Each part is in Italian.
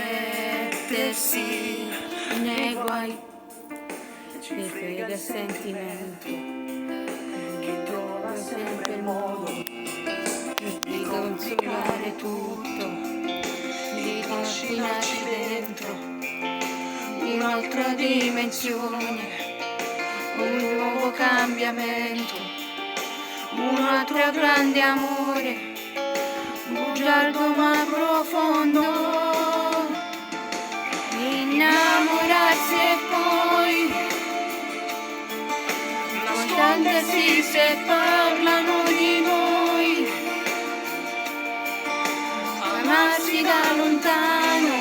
mettersi nei guai, ci frega il sentimento, che trova sempre il modo di consolare tutto, di trascinarci dentro in un'altra dimensione, un nuovo cambiamento, un altro grande amore, bugiardo ma profondo, innamorarsi e poi nascondersi se parlano di noi, amarsi da lontano,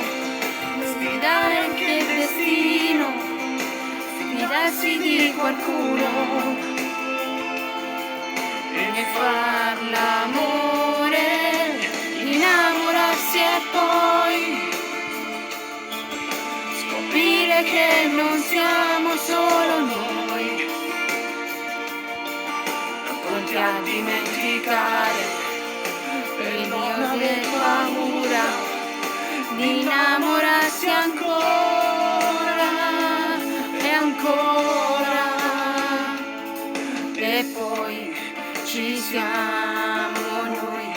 sfidare anche il destino, fidarsi di qualcuno e far l'amore, innamorarsi e poi scoprire che non siamo solo noi, pronti a dimenticare il mio aver paura di innamorarsi ancora e ancora, e poi ci siamo noi,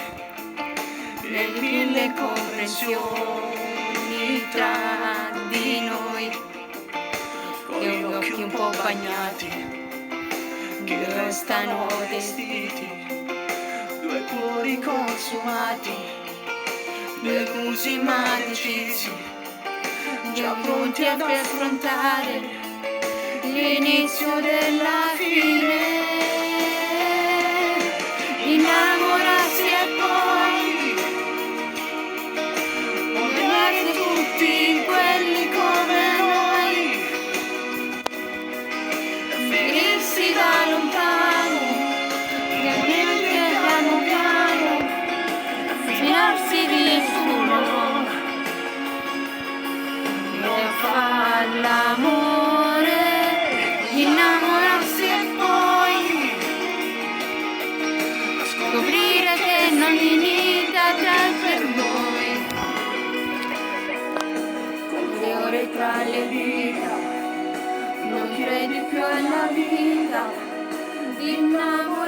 nelle mille comprensioni tra di noi, con gli occhi un po' bagnati, che restano vestiti, due cuori consumati, due musi ma decisi, già pronti ad affrontare l'inizio della fine. Innamorarsi e poi odiare tutti quelli come noi, ferirsi da lontano, neanche piano piano, fidarsi di nessuno e far l'amore, innamorarsi e poi scoprire che non limita per noi, con le ore tra le dita, non credi più alla vita, di innamorarsi.